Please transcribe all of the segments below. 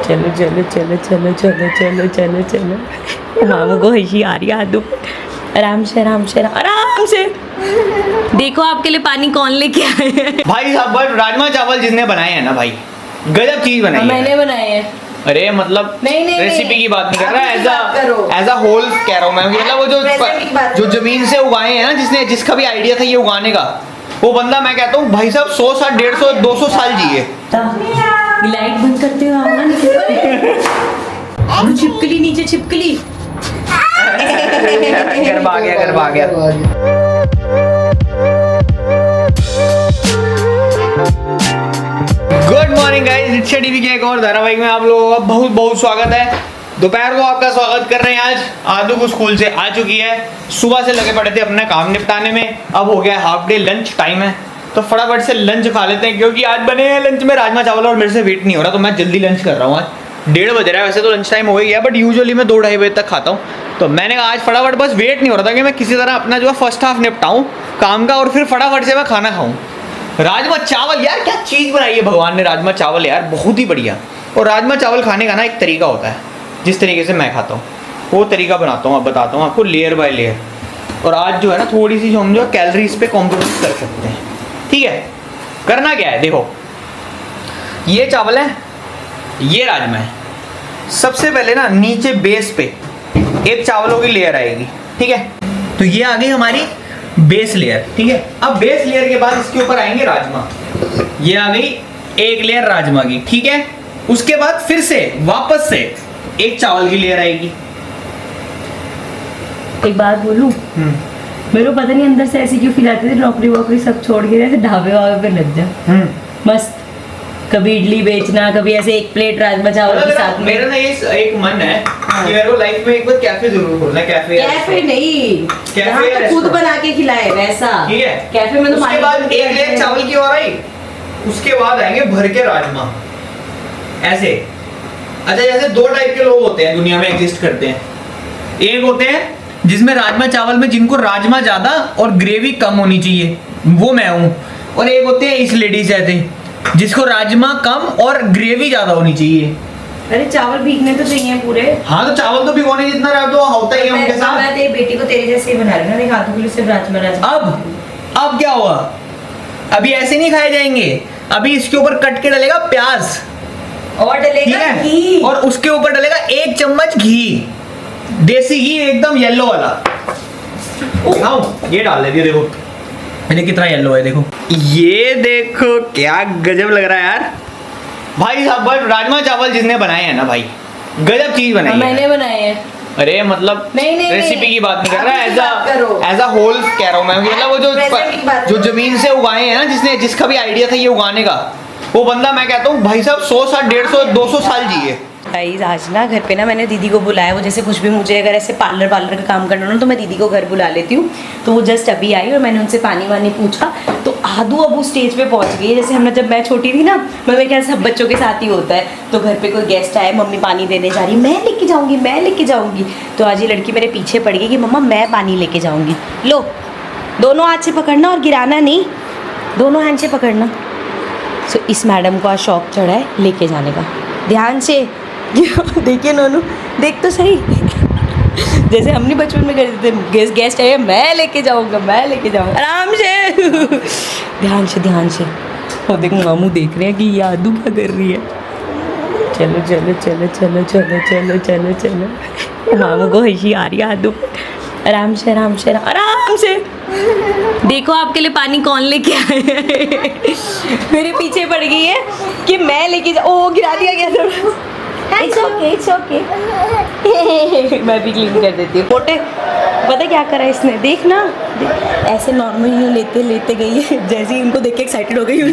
चलो चलो चलो चलो चलो चलो चलो चलो। मामू को हंसी आ रही है। आदू आराम से आराम से आराम से। देखो आपके लिए पानी कौन लेके आए हैं। भाई साहब बट राजमा चावल जिसने बनाए हैं ना भाई, गजब चीज बनाई है। मैंने बनाए हैं। अरे मतलब नहीं, रेसिपी की बात नहीं कर रहा, करो। एज अ होल कह रहा हूँ मैं। मतलब वो जो जमीन से उगाए हैं ना, जिसने जिसका भी आइडिया था ये उगाने का, वो बंदा मैं कहता हूँ भाई साहब 100 साल 150 200 साल जिए। लाइट बंद करते हो आओ ना। छिपकली नीचे छिपकली। गरबा आ गया। Good morning guys, rickshaw TV के एक और धारावाहिक में आप लोगों का बहुत बहुत स्वागत है। दोपहर को आपका स्वागत कर रहे हैं। आज आदू को स्कूल से आ चुकी है। सुबह से लगे पड़े थे अपना काम निपटाने में। अब हो गया हाफ डे, लंच टाइम है, तो फटाफट से लंच खा लेते हैं, क्योंकि आज बने हैं लंच में राजमा चावल और मेरे से वेट नहीं हो रहा, तो मैं जल्दी लंच कर रहा हूँ। आज 1:30 बज रहा है, वैसे तो लंच टाइम हो ही गया, बट यूजुअली मैं 2-2:30 बजे तक खाता हूँ। तो मैंने कहा आज फटाफट, बस वेट नहीं हो रहा था कि मैं किसी तरह अपना जो है फर्स्ट हाफ निपटाऊँ काम का, और फिर फटाफट से मैं खाना खाऊँ। राजमा चावल यार, क्या चीज़ बनाई है भगवान ने। राजमा चावल यार बहुत ही बढ़िया। और राजमा चावल खाने का ना एक तरीका होता है, जिस तरीके से मैं खाता हूँ वो तरीका बनाता हूँ, अब बताता हूँ आपको लेयर बाय लेयर। और आज जो है ना थोड़ी सी हम जो कैलोरीज पे कॉम्प्रोमाइज कर सकते हैं। ठीक है, करना क्या है, देखो ये चावल है, ये राजमा है। सबसे पहले ना नीचे बेस पे एक चावलों की लेयर आएगी। ठीक है, तो ये आ गई हमारी बेस लेयर। ठीक है, अब बेस लेयर के बाद इसके ऊपर आएंगे राजमा। ये आ गई एक लेयर राजमा की। ठीक है, उसके बाद फिर से वापस से एक चावल की लेयर आएगी। एक बात बोलूं, मेरे को पता नहीं अंदर से ऐसी क्यों फील आती थी, नौकरी वोकरी सब छोड़ के ऐसे ढाबे वाबे पे लग जा। मस्त, कभी इडली बेचना, कभी ऐसे एक प्लेट राजमा चावल के साथ में। मेरा ना ये एक मन है कि मेरे को लाइफ में एक बार कैफे जरूर खोलना है। कैफे नहीं, कैफे खुद बना के खिलाए वैसा। ठीक है, कैफे में तो उसके बाद एक लेयर चावल की और आई, उसके बाद आएंगे भर के राजमा। ऐसे अच्छा, जैसे दो टाइप के लोग होते हैं दुनिया में एग्जिस्ट करते हैं। एक होते हैं जिसमें राजमा चावल में जिनको राजमा ज्यादा और ग्रेवी कम होनी चाहिए, वो मैं हूँ। और एक होते हैं इस लेडीज ऐसे जिसको राजमा कम और ग्रेवी ज्यादा होनी चाहिए। अरे चावल भीगने तो चाहिए पूरे। हाँ, तो चावल तो भिगोने जितना रहा तो होता ही है उनके साथ। मैं तेरी बेटी को तेरे जैसे ही बना रही हूं ना, देख हाथों के लिए सिर्फ राजमा राजमा। अब क्या हुआ, अभी ऐसे नहीं खाए जाएंगे, अभी इसके ऊपर कट के डलेगा प्याज और डलेगा घी, और उसके ऊपर डलेगा 1 चम्मच घी, देसी घी एकदम येलो वाला। ये डाल दे, देखो ये कितना येलो है, देखो ये देखो क्या गजब लग रहा है यार। भाई साहब बट राजमा चावल जिसने बनाए हैं ना भाई, गजब चीज बनाई है। मैंने बनाए हैं। अरे मतलब नहीं, रेसिपी की बात नहीं कर रहा, एज अ होल कह रहा हूँ मैं। मतलब वो जो जमीन से उगाए हैं ना, जिसने जिसका भी आइडिया था ये उगाने का, वो बंदा मैं कहता हूँ भाई साहब 100 साल 150 200 साल जिए। गाइस आज ना घर पे ना मैंने दीदी को बुलाया। वो जैसे कुछ भी मुझे अगर ऐसे पार्लर का काम करना हो तो मैं दीदी को घर बुला लेती हूँ। तो वो जस्ट अभी आई और मैंने उनसे पानी वानी पूछा, तो आदू अब उस स्टेज पे पहुंच गई है। जैसे हमने जब मैं छोटी थी ना, मेरे ख्याल सब बच्चों के साथ ही होता है, तो घर पे कोई गेस्ट आए, मम्मी पानी देने जा रही, मैं लेके जाऊँगी। तो आज ये लड़की मेरे पीछे पड़ गई कि मम्मा मैं पानी लेके जाऊँगी। लो, दोनों हाथ से पकड़ना और गिराना नहीं, दोनों हैंड से पकड़ना। सो इस मैडम को आज शौक चढ़ा है लेके जाने का। ध्यान से देखिए नोनू, देख तो सही। जैसे हमने बचपन में करते थे, गेस्ट आए मैं लेके जाऊंगा आराम से। ध्यान से। और देखो मामू देख रहे हैं कि ये आदू क्या कर रही है। चलो चलो चलो चलो चलो चलो चलो चलो। मामू को हंसी आ रही है। आदू आराम से। देखो आपके लिए पानी कौन लेके आए हैं। मेरे पीछे पड़ गई है कि मैं लेके ओ गिरा दिया गया थोड़ा। It's okay. मैं भी क्लीन कर देती हूँ। पोटे पता क्या करा इसने, देख ना, ऐसे नॉर्मल यूँ लेते गई है, जैसे ही उनको देख के एक्साइटेड हो गई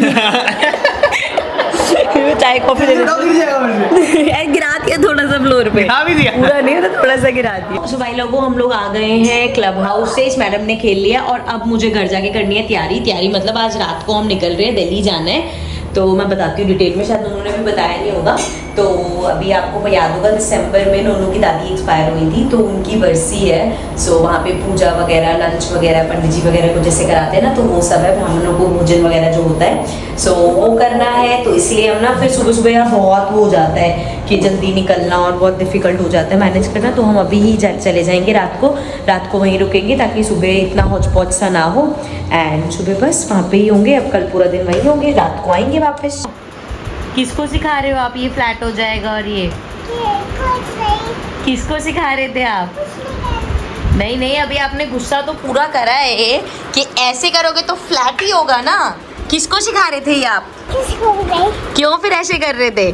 चाय कॉफी गिरा दिया थोड़ा सा फ्लोर पे, पूरा नहीं होता, थोड़ा सा गिरा दिया। सो भाई लोगों, हम लोग आ गए हैं क्लब हाउस से। इस मैडम ने खेल लिया और अब मुझे घर जाके करनी है तैयारी मतलब आज रात को हम निकल रहे हैं, दिल्ली जाना है। तो मैं बताती हूँ डिटेल में, शायद उन्होंने भी बताया नहीं होगा। तो अभी आपको याद होगा दिसंबर में नोनू की दादी एक्सपायर हुई थी, तो उनकी बरसी है। सो वहाँ पे पूजा वगैरह, लंच वगैरह, पंडित जी वगैरह को जैसे कराते हैं ना, तो वो सब है, ब्राह्मणों को भोजन वगैरह जो होता है, सो वो करना है। तो इसलिए हम ना फिर सुबह सुबह यहाँ बहुत हो जाता है कि जल्दी निकलना और बहुत डिफिकल्ट हो जाता है मैनेज करना। तो हम अभी ही चले जाएंगे, रात को वहीं रुकेंगे ताकि सुबह इतना हौच पौच सा ना हो। एंड सुबह बस वहाँ पे ही होंगे, अब कल पूरा दिन वहीं होंगे, रात को आएंगे वापस। किसको सिखा रहे हो आप ये फ्लैट हो जाएगा और ये किसको सिखा रहे थे आप? नहीं, अभी आपने गुस्सा तो पूरा करा है कि ऐसे करोगे तो फ्लैट ही होगा ना। किसको सिखा रहे थे ये आप? क्यों फिर ऐसे कर रहे थे?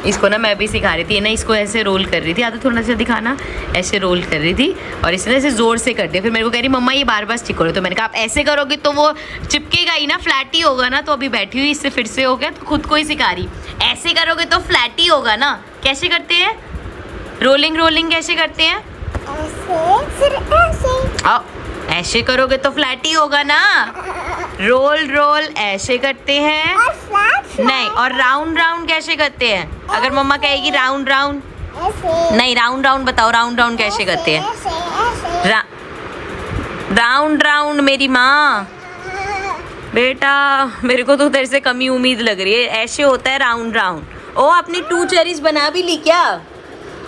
इसको ना मैं भी सिखा रही थी ना, इसको ऐसे रोल कर रही थी, आधा थोड़ा सा दिखाना, ऐसे रोल कर रही थी और इसने ऐसे जोर से कर दिया। फिर मेरे को कह रही मम्मा ये बार बार स्टिक हो रहा है। तो मैंने कहा आप ऐसे करोगे तो वो चिपकेगा ही ना, फ्लैट ही होगा ना। तो अभी बैठी हुई, इससे फिर से हो गया, तो खुद को ही सिखा रही, ऐसे करोगे तो फ्लैट ही होगा ना। कैसे करते हैं रोलिंग कैसे करते हैं? आओ, ऐसे करोगे तो फ्लैट ही होगा ना। रोल ऐसे करते हैं नहीं, और राउंड कैसे करते हैं? अगर मम्मा कहेगी राउंड नहीं, राउंड बताओ, राउंड कैसे करते हैं? राउंड मेरी माँ, बेटा मेरे को तो तेरे से कमी उम्मीद लग रही है। ऐसे होता है राउंड। ओ आपने 2 चेरीज बना भी ली क्या?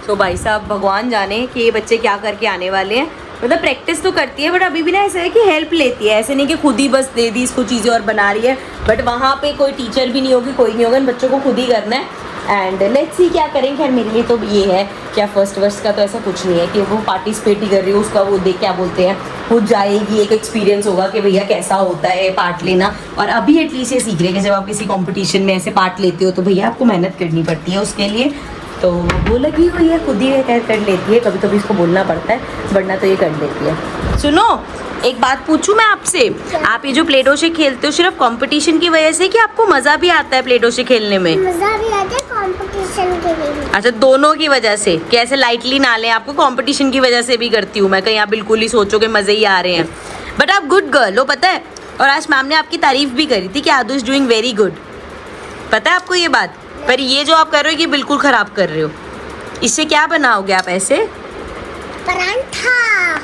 तो भाई साहब भगवान जाने कि ये बच्चे क्या करके आने वाले हैं। मतलब प्रैक्टिस तो करती है बट अभी भी ना ऐसा है कि हेल्प लेती है, ऐसे नहीं कि खुद ही बस दे दी इसको चीज़ें और बना रही है। बट वहाँ पे कोई टीचर भी नहीं होगी, कोई नहीं होगा, इन बच्चों को खुद ही करना है। एंड लेट्स सी क्या करेंगे। खैर मेरे लिए तो ये है क्या फर्स्ट वर्ष का तो ऐसा कुछ नहीं है कि वो पार्टिसिपेट ही कर रही हो, उसका वो देख क्या बोलते हैं खुद जाएगी, एक एक्सपीरियंस होगा कि भैया कैसा होता है पार्ट लेना। और अभी एटलीस्ट ये सीख रहे कि जब आप किसी कॉम्पिटिशन में ऐसे पार्ट लेते हो तो भैया आपको मेहनत करनी पड़ती है उसके लिए। तो वो लगी हुई है, खुद ही कर लेती है, कभी कभी इसको बोलना पड़ता है वरना तो ये कर लेती है। सुनो एक बात पूछूं मैं आपसे, आप ये जो प्ले डो से खेलते हो सिर्फ कंपटीशन की वजह से कि आपको मजा भी आता है प्ले डो से खेलने में? मजा भी आता है कंपटीशन के लिए। अच्छा दोनों की वजह से, कैसे लाइटली ना लें, आपको कंपटीशन की वजह से भी करती हूँ मैं, कहीं आप बिल्कुल ही सोचो कि मजे ही आ रहे हैं। बट आप गुड गर्ल हो पता है, और आज मैम ने आपकी तारीफ भी करी थी कि आदू इज डूइंग वेरी गुड। पता है आपको ये बात? पर ये जो आप कर रहे हो ये बिल्कुल खराब कर रहे हो। इससे क्या बनाओगे आप? ऐसे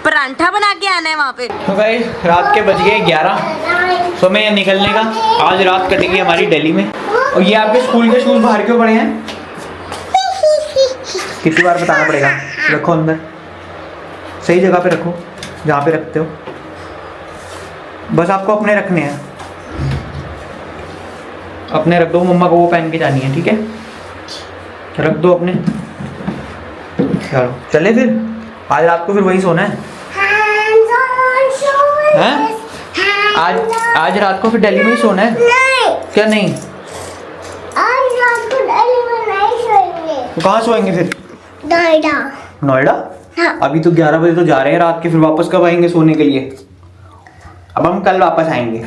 परांठा बना के आना है वहाँ पे। तो गाइस रात के बज गए 11, समय है निकलने का। आज रात कटेगी हमारी दिल्ली में। और ये आपके स्कूल के शूज बाहर क्यों पड़े हैं? कितनी बार बताना पड़ेगा? रखो अंदर, सही जगह पे रखो जहाँ पे रखते हो। बस आपको अपने रखने हैं, अपने रख दो, मम्मा को वो पहन के जानी है, ठीक है? रख दो अपने। चलो चले फिर, आज रात को फिर वही सोना है। हैं? आज रात को फिर दिल्ली में ही सोना है? नहीं। क्या नहीं? आज रात को दिल्ली में नहीं सोएंगे। कहाँ सोएंगे फिर? नोएडा? हाँ। अभी तो 11 बजे तो जा रहे हैं रात के, फिर वापस कब आएंगे सोने के लिए? अब हम कल वापस आएंगे।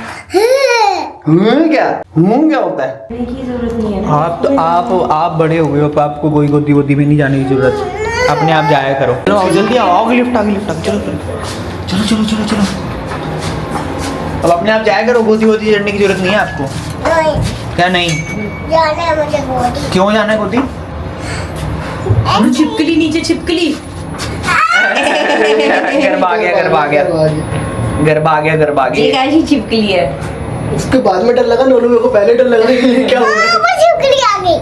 क्या होता है? की जरूरत नहीं है ना। आप बड़े हो गए हो, आपको कोई गोदी वोदी में नहीं जाने की जरूरत, अपने आप जाया करो। चलो आओ जल्दी आओ, लिफ्ट आ गई, चलो। अब अपने आप जाया करो, गोदी वोदी चढ़ने की जरूरत नहीं है आपको। नहीं क्या नहीं? जाना है मुझे गोदी। क्यों जाना है गोदी? छिपकली नीचे छिपकली। गरबा आ गया। ये कैसी छिपकली है? उसके बाद में डर लगा, नोनू मेरे को पहले डर लगा क्या हो गया? वो छिपकली आ गई।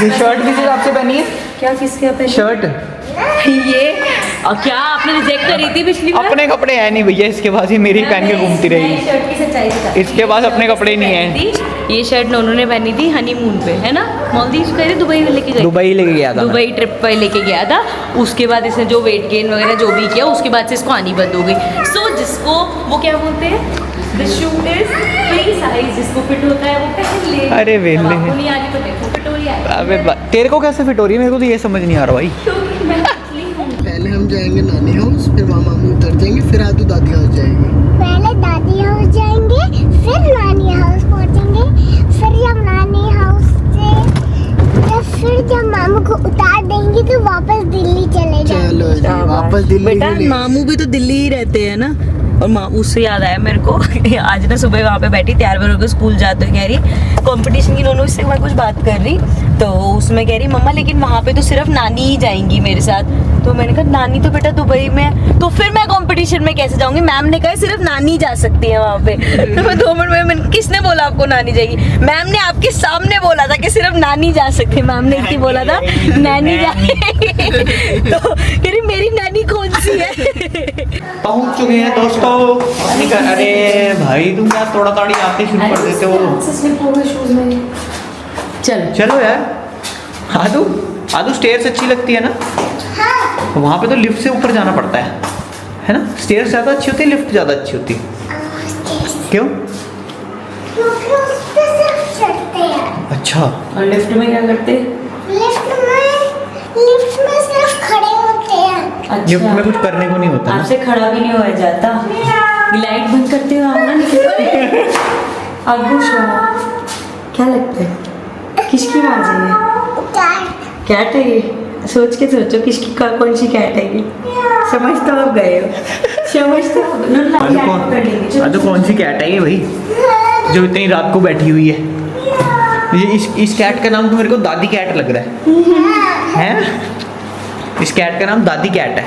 ये शर्ट किस हिसाब से पहनी है? क्या किसके पहले? शर्ट ये और क्या आपने रिजेक्ट करी थी पिछली बार? अपने कपड़े हैं नहीं भैया इसके पास, ही मेरी पहन के घूमती मैं रहेगी। शर्ट की सच्चाई बताती हूँ। इसके पास अपने कपड़े नहीं हैं। ये शर्ट नोनू ने पहनी थी हनीमून पे, है ना? मालदीव गए थे, दुबई लेके गए। दुबई लेके गया था। दुबई ट्रिप पे लेके गया था। उसके बाद इसने जो वेट गेन वगैरह जो भी किया उसके बाद से इसको आनी बंद हो गई। सो जिसको वो क्या बोलते हैं, the shoe is free size, जिसको फिट होता है वो पहन ले। अरे वेले। अब आपको नहीं आ रही तो देखो फिट हो रही है। अबे तेरे को कैसे फिट हो रही है? मेरे को तो ये समझ नहीं आ रहा भाई। क्योंकि मैं पतली हूँ। पहले हम जाएंगे नानी हाउस, फिर मामा मामी उतर जाएंगे, फिर आदू दादी हाउस जाएंगे। पहले दादी हाउस जाएंगे, फिर नानी हाउस पहुंचेंगे, फिर जब नानी हाउस से फिर जब मामू को उतार देंगे तो वापस दिल्ली चले जाएंगे। चलो जी, वापस दिल्ली बेटा के लिए। मामू भी तो दिल्ली ही रहते हैं ना। और माँ उससे याद आया मेरे को आज ना सुबह वहाँ पे बैठी तैयार होकर स्कूल जाते हुए कह रही कंपटीशन की, दोनों इससे मैं कुछ बात कर रही तो उसमें कह रही मम्मा लेकिन वहाँ पे तो सिर्फ नानी ही जाएंगी मेरे साथ। तो मैंने कहा नानी तो बेटा दुबई में है, तो फिर मैं कंपटीशन में कैसे जाऊंगी? मैम ने कहा सिर्फ नानी जा सकती है वहाँ पे। तो मैं 2 मिनट में मैंने किसने बोला आपको नानी जाएगी? मैम ने आपके सामने बोला था कि सिर्फ नानी जा सकती है। मैम ने इतनी बोला था नानी जाएगी। तो कह रही मेरी नानी कौन सी है? पहुंच चुके हैं दोस्तों अपने घर। अरे भाई तुम क्या तोड़ा ताड़ी आते शुरू कर देते हो। चलो चलो यार। आदू आदू स्टेयर्स अच्छी लगती है ना? हाँ वहाँ पे तो लिफ्ट से ऊपर जाना पड़ता है ना? स्टेयर्स ज़्यादा अच्छी होती है, लिफ्ट ज़्यादा अच्छी होती है? क्यों? क्योंकि उस पे सिर्फ चढ़ते हैं। अच्छा। और लिफ्ट में क्या करते? लिफ्ट में सिर्फ खड़े होते हैं। लिफ्ट में कुछ करने को नहीं होता ना? आपसे खड़ा भी नहीं हो जाता। लाइट बंद करते हो आप ना निकल। अबू क्या लगता है? किसकी आवाज है ये? कैट है ये? सोच के सोचो किसकी कौन सी कैट है ये? समझ तो आप गए हो, समझ तो आदू कौन सी कैट है ये भाई जो इतनी रात को बैठी हुई है? ये इस कैट का नाम तो मेरे को दादी कैट लग रहा है। हैं? इस कैट का नाम दादी कैट है।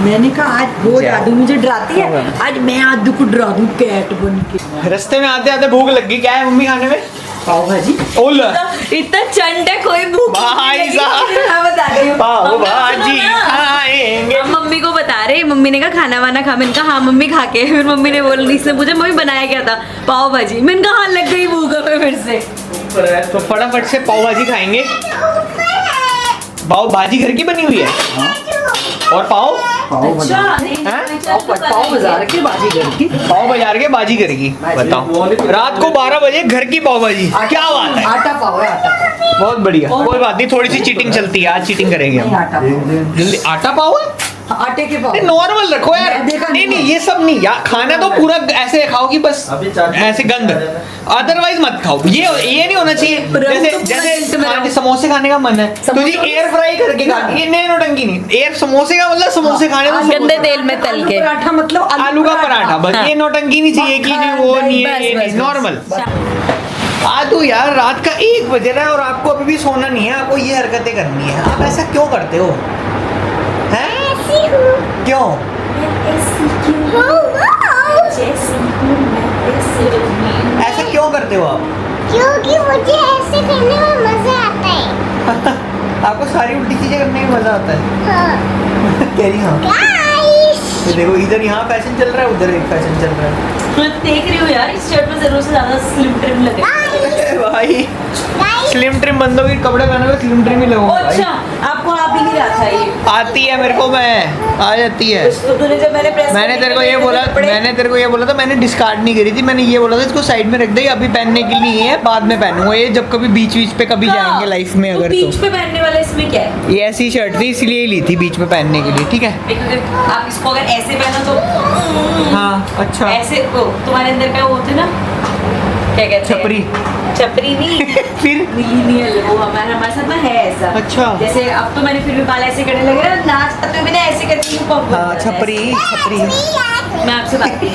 मैंने कहा आज वो जादू मुझे डराती है, आज मैं आदू को डरा दूं कैट बन के। रास्ते में आते आते भूख लग गई। क्या है मम्मी खाने में? पाव भाजी। ओला इतना चंड है कोई भूख भाई नहीं लगी। साहब। मैं बता रही हूँ पाव भाजी खाएंगे। हम मम्मी को बता रहे, मम्मी ने कहा खाना वाना खा। मैंने कहा हाँ मम्मी खा के। फिर मम्मी ने बोला, इसने पूछा मम्मी बनाया क्या था? पाव भाजी। मैंने कहा हाँ लग गई भूख हमें फिर से। तो फटाफट से पाव भाजी खाएंगे। पाव भाजी घर की बनी हुई है और पाव अच्छा पाव बाजार के बाजी घर की। पाव बाजार के बाजी घर की। बताओ रात को 12 बजे घर की पाव भाजी, क्या बात है? आटा पाव है, आटा बहुत बढ़िया। कोई बात नहीं, थोड़ी सी चीटिंग चलती है, आज चीटिंग करेंगे हम। आटा पाव। जल्दी आटा पाव है? आटे के पाव नॉर्मल रखो यार। नहीं नहीं ये सब नहीं यार, खाना तो पूरा ऐसे खाओ कि बस ऐसे गंद, अदरवाइज मत खाओ। ये नहीं होना चाहिए जैसे समोसे खाने का मन है तो जी एयर फ्राई करके खा। ये नहीं नोटंकी नहीं। एयर समोसे का मतलब समोसे खाने में गंदे तेल में तल के पराठा, मतलब आलू का पराठा। बस ये नोटंकी नहीं चाहिए कि नहीं वो नहीं है, ये नहीं, नॉर्मल। आदू यार रात का 1 बज रहा है और आपको अभी भी सोना नहीं है, आपको ये हरकतें करनी है। आप ऐसा क्यों करते हो? हैं? क्यों? ऐसा क्यों करते हो आप? क्योंकि मुझे ऐसे करने में मजा आता है। आपको सारी उल्टी चीजें करने में मजा आता है? हाँ। कह रही हाँ। गाइस ये देखो इधर यहाँ फैशन चल रहा है, उधर एक फैशन चल रहा है। मैं देख रही हूँ यार इस शर्ट में जरूर से ज्यादा स्लिम ट्रिम लगे। भाई स्लिम ट्रिम बंदों के कपड़े पहने हुए स्लिम ट्रिम ही लगूंगा। अच्छा आपको आप ही नहीं रहा था ये? आती है मेरे को, मैं आ जाती है। तो तूने जब मैंने तेरे को ये बोला, मैंने तेरे को ये बोला था, मैंने डिस्कार्ड नहीं करी थी। मैंने ये बोला था इसको साइड में रख दे, अभी पहनने के लिए है, बाद में पहनूंगा ये जब कभी बीच बीच पे कभी जाएंगे लाइफ में अगर बीच पे पहनने वाला इसमें क्या है? ये ऐसी शर्ट थी इसलिए ली थी बीच में पहनने के लिए, ठीक है? आप इसको अगर ऐसे पहनो तो हाँ अच्छा। ऐसे वो तुम्हारे अंदर का वो होते ना क्या कहते हैं? छपरी। छपरी नहीं फिर मिलीनियल, वो हमारे साथ ना है ऐसा। अच्छा। जैसे अब तो मैंने फिर भी बाल ऐसे करने लगे ना, नाच तो भी ना ऐसे करती हूँ। हाँ छपरी छपरी। मैं आपसे बात करूँ।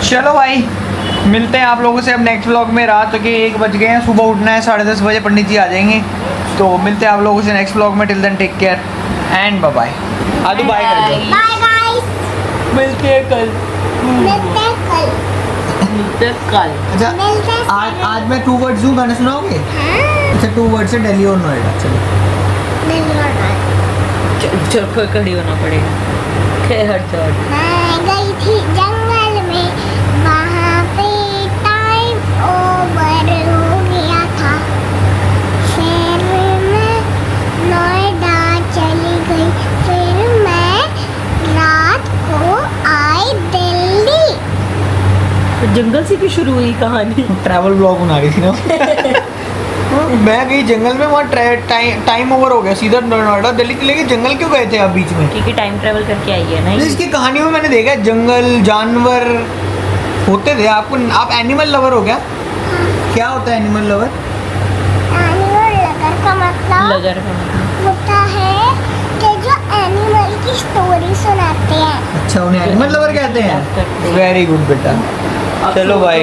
चलो भाई मिलते हैं आप लोगों से अब नेक्स्ट व्लॉग में। रात के 1 बज गए हैं, सुबह उठना है 10:30 बजे, पंडित जी आ जाएंगे। तो मिलते हैं आप लोगों से नेक्स्ट व्लॉग में। Till then take care and bye bye. आदू बाय कर दो। Bye guys. मिलते हैं कल। मिलते हैं कल। अच्छा मिलते हैं आज मैं 2 वर्ड्स दूँ, गाना सुनाओगे? हाँ। अच्छा 2 वर्ड से दिल्ली और नोएडा। चलो चल खड़ी होना पड़ेगा। मैं गई थी जंगल में, वहाँ पे टाइम ओवर हो गया था। फिर मैं नोएडा चली गई, फिर मैं रात को आई दिल्ली। जंगल से भी शुरू हुई कहानी। ट्रैवल ब्लॉग बना रही थी ना। मैं गई जंगल में, वहाँ टाइम ओवर हो गया, सीधा नोएडा दिल्ली के लिए। जंगल क्यों गए थे आप बीच में? क्योंकि टाइम ट्रैवल करके आई है ना। इसकी कहानियों में मैंने देखा है जंगल जानवर होते थे। आप एनिमल लवर हो क्या? क्या होता है एनिमल लवर? एनिमल लवर का मतलब लगर का मतलब होता है कि जो एनिमल की स्टोरी सुनाते हैं। अच्छा, उन्हें एनिमल लवर कहते हैं। वेरी गुड बेटा। चलो बाय।